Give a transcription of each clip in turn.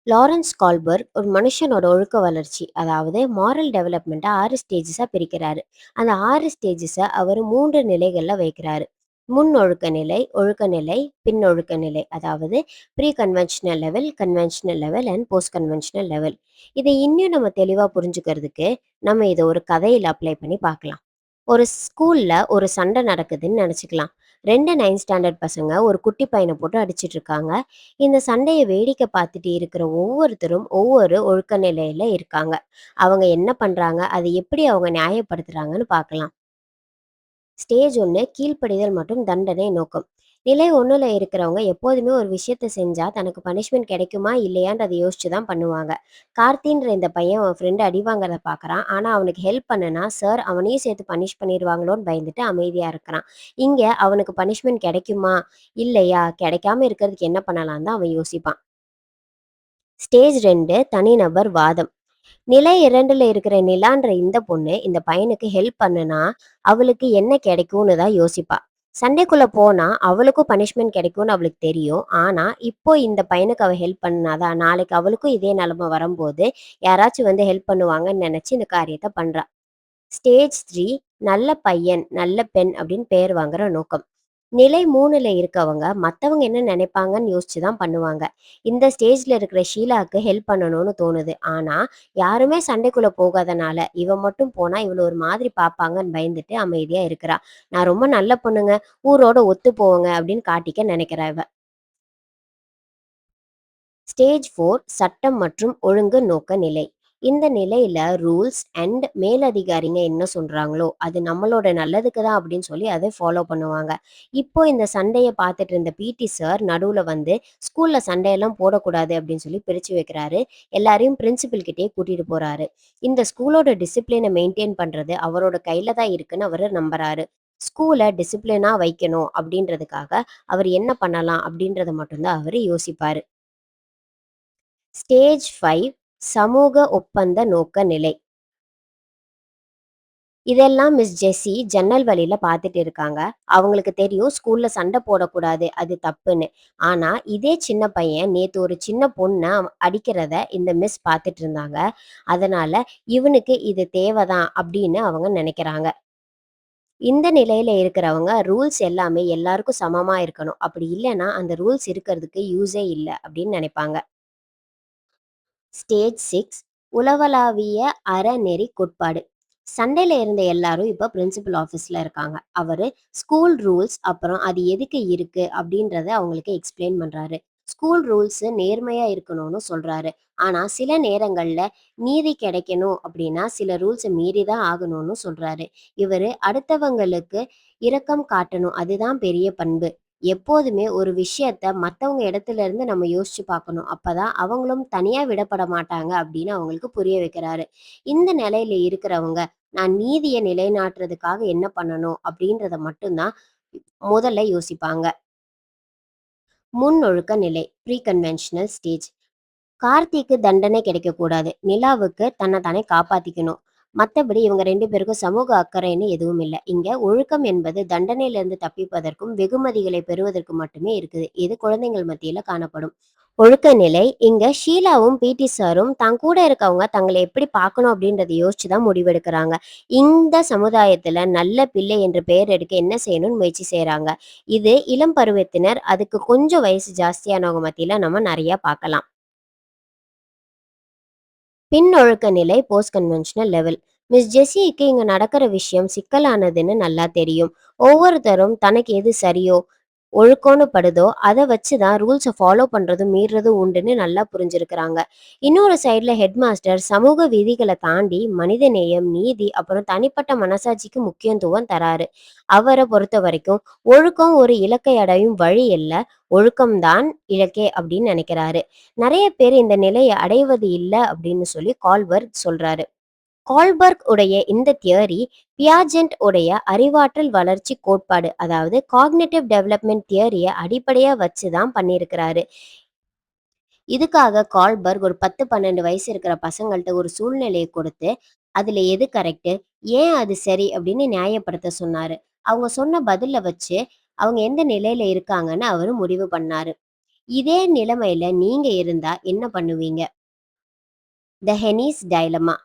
Lawrence கால்பர்க் ஒரு மனுஷனோட ஒழுக்க வளர்ச்சி, அதாவது மாரல் டெவலப்மெண்ட்டை 6 ஸ்டேஜஸா பிரிக்கிறாரு. அந்த 6 ஸ்டேஜஸ அவர் 3 நிலைகள்ல வைக்கிறாரு. முன் ஒழுக்க நிலை, ஒழுக்க நிலை, பின் ஒழுக்க நிலை. அதாவது pre conventional level, conventional level and post conventional level. இதை இன்னும் நம்ம தெளிவா புரிஞ்சுக்கிறதுக்கு, நம்ம இதை ஒரு கதையில அப்ளை பண்ணி பார்க்கலாம். ஒரு ஸ்கூல்ல ஒரு சண்டை நடக்குதுன்னு நெனச்சுக்கலாம். 2 9த் ஸ்டாண்டர்ட் பசங்க ஒரு குட்டி பையன போட்டு அடிச்சிட்டு இருக்காங்க. இந்த சண்டைய வேடிக்கை பார்த்துட்டு இருக்கிற ஒவ்வொருத்தரும் ஒவ்வொரு ஒழுக்க நிலையில இருக்காங்க. அவங்க என்ன பண்றாங்க? அதை எப்படி அவங்க நியாயப்படுத்துறாங்கன்னு பார்க்கலாம். ஸ்டேஜ் 1 கீழ்ப்படிதல் மற்றும் தண்டனை நோக்கம். நிலை 1ல இருக்கிறவங்க எப்போதுமே ஒரு விஷயத்த செஞ்சா தனக்கு பனிஷ்மெண்ட் கிடைக்குமா இல்லையான்றத யோசிச்சு தான் பண்ணுவாங்க. கார்த்தின்ற இந்த பையன் அவன் ஃப்ரெண்டு அடி வாங்குறத பார்க்குறான். ஆனா அவனுக்கு ஹெல்ப் பண்ணுனா சார் அவனையும் சேர்த்து பனிஷ் பண்ணிருவாங்களோன்னு பயந்துட்டு அமைதியா இருக்கிறான். இங்க அவனுக்கு பனிஷ்மெண்ட் கிடைக்குமா? இல்லையா? கிடைக்காம இருக்கிறதுக்கு என்ன பண்ணலான்னு தான் அவன் யோசிப்பான். ஸ்டேஜ் 2 தனிநபர் வாதம். நிலை 2ல இருக்கிற நிலான்ற இந்த பொண்ணு இந்த பையனுக்கு ஹெல்ப் பண்ணுனா, அவளுக்கு என்ன கிடைக்கும்னு தான் யோசிப்பா. சண்டைக்குள்ள போனா அவளுக்கும் பனிஷ்மெண்ட் கிடைக்கும்னு அவளுக்கு தெரியும். ஆனா, இப்போ இந்த பையனுக்கு அவ ஹெல்ப் பண்ணா தான் நாளைக்கு அவளுக்கும் இதே நிலைமை வரும்போது, யாராச்சும் வந்து ஹெல்ப் பண்ணுவாங்கன்னு நெனச்சு இந்த காரியத்த பண்றா. ஸ்டேஜ் 3 நல்ல பையன், நல்ல பெண் அப்படின்னு பேர் வாங்குற நோக்கம். நிலை 3ல இருக்கவங்க மத்தவங்க என்ன நினைப்பாங்கன்னு யோசிச்சு தான் பண்ணுவாங்க. இந்த ஸ்டேஜ்ல இருக்கிற ஷீலாக்கு ஹெல்ப் பண்ணணும்னு தோணுது. ஆனா, யாருமே சண்டைக்குள்ள போகாதனால, இவ மட்டும் போனா இவள ஒரு மாதிரி பார்ப்பாங்கன்னு பயந்துட்டு அமைதியா இருக்கிறா. நான் ரொம்ப நல்ல பொண்ணுங்க, ஊரோட ஒத்து போவேங்க அப்படின்னு காட்டிக்க நினைக்கிறா இவ. ஸ்டேஜ் 4 சட்டம் மற்றும் ஒழுங்கு நோக்க நிலை. இந்த நிலையில ரூல்ஸ் அண்ட் மேலதிகாரிங்க என்ன சொல்றாங்களோ, அது நம்மளோட நல்லதுக்கு தான் அப்படின்னு சொல்லி அதை ஃபாலோ பண்ணுவாங்க. இப்போ இந்த சண்டைய பார்த்துட்டு இருந்த பிடி சார் நடுவுல வந்து, ஸ்கூல்ல சண்டையெல்லாம் போடக்கூடாது அப்படின்னு சொல்லி பிரிச்சு வைக்கிறாரு. எல்லாரையும் பிரின்சிபல் கிட்டயே கூட்டிட்டு போறாரு. இந்த ஸ்கூலோட டிசிப்ளினை மெயின்டைன் பண்றது அவரோட கையில தான் இருக்குன்னு அவரு நம்புறாரு. ஸ்கூல டிசிப்ளினா வைக்கணும் அப்படின்றதுக்காக அவர் என்ன பண்ணலாம் அப்படின்றத மட்டும் தான் அவரு யோசிப்பாரு. ஸ்டேஜ் 5 சமூக ஒப்பந்த நோக்க நிலை. இதெல்லாம் மிஸ் ஜெஸ்ஸி ஜன்னல் வழியில பார்த்துட்டு இருக்காங்க. அவங்களுக்கு தெரியும் ஸ்கூல்ல சண்டை போடக்கூடாது, அது தப்புன்னு. ஆனா, இதே சின்ன பையன் நேத்து ஒரு சின்ன பொண்ண அடிக்கிறத இந்த மிஸ் பார்த்துட்டு இருந்தாங்க. அதனால இவனுக்கு இது தேவதான் அப்படின்னு அவங்க நினைக்கிறாங்க. இந்த நிலையில இருக்கிறவங்க ரூல்ஸ் எல்லாமே எல்லாருக்கும் சமமா இருக்கணும். அப்படி இல்லன்னா அந்த ரூல்ஸ் இருக்கிறதுக்கு யூஸே இல்ல அப்படின்னு நினைப்பாங்க. ஸ்டேஜ் 6 உலகளாவிய அறநெறி கோட்பாடு. சண்டையில இருந்த எல்லாரும் இப்ப பிரின்சிபல் ஆஃபீஸ்ல இருக்காங்க. அவரு ஸ்கூல் ரூல்ஸ் அப்புறம் அது எதுக்கு இருக்கு அப்படின்றத அவங்களுக்கு எக்ஸ்பிளைன் பண்றாரு. ஸ்கூல் ரூல்ஸ் நேர்மையா இருக்கணும்னு சொல்றாரு. ஆனா சில நேரங்கள்ல நீதி கிடைக்கணும் அப்படின்னா சில ரூல்ஸை மீறி தான் ஆகணும்னு சொல்றாரு. இவரு அடுத்தவங்களுக்கு இரக்கம் காட்டணும், அதுதான் பெரிய பண்பு. எப்போதுமே ஒரு விஷயத்த மத்தவங்க இடத்துல இருந்து நம்ம யோசிச்சு பார்க்கணும். அப்பதான் அவங்களும் தனியா விடப்பட மாட்டாங்க அப்படின்னு அவங்களுக்கு புரிய வைக்கிறாரு. இந்த நிலையில இருக்கிறவங்க, நான் நீதிய நிலைநாட்டுறதுக்காக என்ன பண்ணணும் அப்படின்றத மட்டும் தான் முதல்ல யோசிப்பாங்க. முன்னொழுக்க நிலை ப்ரீ கன்வென்ஷனல் ஸ்டேஜ். கார்த்திக்கு தண்டனை கிடைக்கக்கூடாது. நிலாவுக்கு தன்னை தானே காப்பாத்திக்கணும். மத்தபடி இவங்க 2 பேருக்கும் சமூக அக்கறைன்னு எதுவும் இல்ல. இங்க ஒழுக்கம் என்பது தண்டனையிலிருந்து தப்பிப்பதற்கும், வெகுமதிகளை பெறுவதற்கும் மட்டுமே இருக்குது. இது குழந்தைகள் மத்தியில காணப்படும். ஒழுக்க நிலை இங்க ஷீலாவும் பிடி சாரும் தான் கூட இருக்கவங்க தங்களை எப்படி பார்க்கணும் அப்படின்றத யோசிச்சு தான் முடிவெடுக்கிறாங்க. இந்த சமுதாயத்துல நல்ல பிள்ளை என்று பெயர் எடுக்க என்ன செய்யணும்னு முயற்சி செய்றாங்க. இது இளம் பருவத்தினர், அதுக்கு கொஞ்சம் வயசு ஜாஸ்தியானவங்க மத்தியில நம்ம நிறைய பார்க்கலாம். பின்னொழுக்க நிலை போஸ்ட் கன்வென்ஷனல் லெவல். மிஸ் ஜெஸிக்கு இங்க நடக்கிற விஷயம் சிக்கலானதுன்னு நல்லா தெரியும். ஒவ்வொருத்தரும் தனக்கு எது சரியோ ஒழுக்கம்னு படுதோ அதை வச்சு தான் ரூல்ஸை ஃபாலோ பண்ணுறதும் மீறுறதும் உண்டுன்னு நல்லா புரிஞ்சிருக்கிறாங்க. இன்னொரு சைடில் ஹெட் மாஸ்டர் சமூக விதிகளை தாண்டி மனிதநேயம், நீதி அப்புறம் தனிப்பட்ட மனசாட்சிக்கு முக்கியத்துவம் தராரு. அவரை பொறுத்த வரைக்கும் ஒழுக்கம் ஒரு இலக்கை அடையும் வழி இல்ல, ஒழுக்கம்தான் இலக்கே அப்படின்னு நினைக்கிறாரு. நிறைய பேர் இந்த நிலையை அடைவது இல்லை அப்படின்னு சொல்லி கால்பர்க் சொல்றாரு. கால்பர்க் உடைய இந்த தியரி பியாஜென்ட் உடைய அறிவாற்றல் வளர்ச்சி கோட்பாடு, அதாவது காக்னிட்டிவ் டெவலப்மெண்ட் தியரியை அடிப்படையா வச்சு தான் பண்ணியிருக்கிறாரு. இதுக்காக கால்பர்க் ஒரு 10 12 வயசு இருக்கிற பசங்கள்ட்ட ஒரு சூழ்நிலையை கொடுத்து அதுல எது கரெக்ட், ஏன் அது சரி அப்படின்னு நியாயப்படுத்த சொன்னாரு. அவங்க சொன்ன பதில வச்சு அவங்க எந்த நிலையில இருக்காங்கன்னு அவரு முடிவு பண்ணாரு. இதே நிலைமையில நீங்க இருந்தா என்ன பண்ணுவீங்க? த ஹெனிஸ் டைலமா.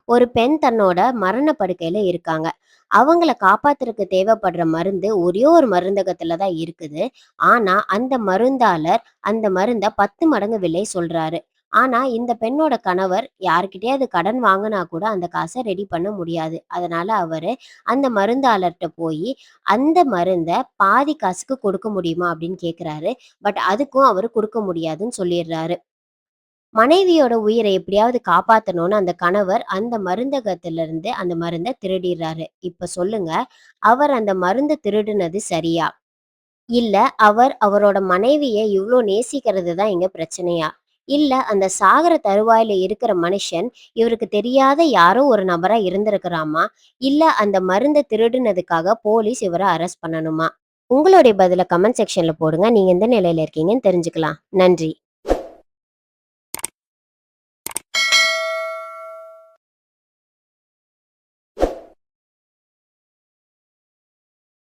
ஒரு பெண் தன்னோட மரண படுக்கையில இருக்காங்க. அவங்கள காப்பாத்துறதுக்கு தேவைப்படுற மருந்து ஒரே ஒரு மருந்தகத்துல தான் இருக்குது. ஆனா, அந்த மருந்தாளர் அந்த மருந்த 10 மடங்கு விலை சொல்றாரு. ஆனா, இந்த பெண்ணோட கணவர் யார்கிட்டயாவது கடன் வாங்குனா கூட அந்த காச ரெடி பண்ண முடியாது. அதனால அவரு அந்த மருந்தாளர்ட்ட போயி, அந்த மருந்த பாதி காசுக்கு கொடுக்க முடியுமா? அப்படின்னு கேட்குறாரு. பட் அதுக்கும் அவரு குடுக்க முடியாதுன்னு சொல்லிர்றாரு. மனைவியோட உயிரை எப்படியாவது காப்பாத்தணும்னு அந்த கணவர் அந்த மருந்தகத்திலிருந்து அந்த மருந்த திருடிர்றாரு. இப்ப சொல்லுங்க, அவர் அந்த மருந்த திருடுனது சரியா? இல்ல அவரோட மனைவிய இவ்ளோ நேசிக்கிறது தான் இங்க பிரச்சனையா? இல்ல அந்த சாகர தருவாயில இருக்கிற மனுஷன் இவருக்கு தெரியாத யாரோ ஒரு நபரா இருந்திருக்கலாமா? இல்ல அந்த மருந்த திருடுனதுக்காக போலீஸ் இவர அரெஸ்ட் பண்ணணுமா? உங்களுடைய பதில கமெண்ட் செக்ஷன்ல போடுங்க. நீங்க எந்த நிலையில இருக்கீங்கன்னு தெரிஞ்சுக்கலாம். நன்றி.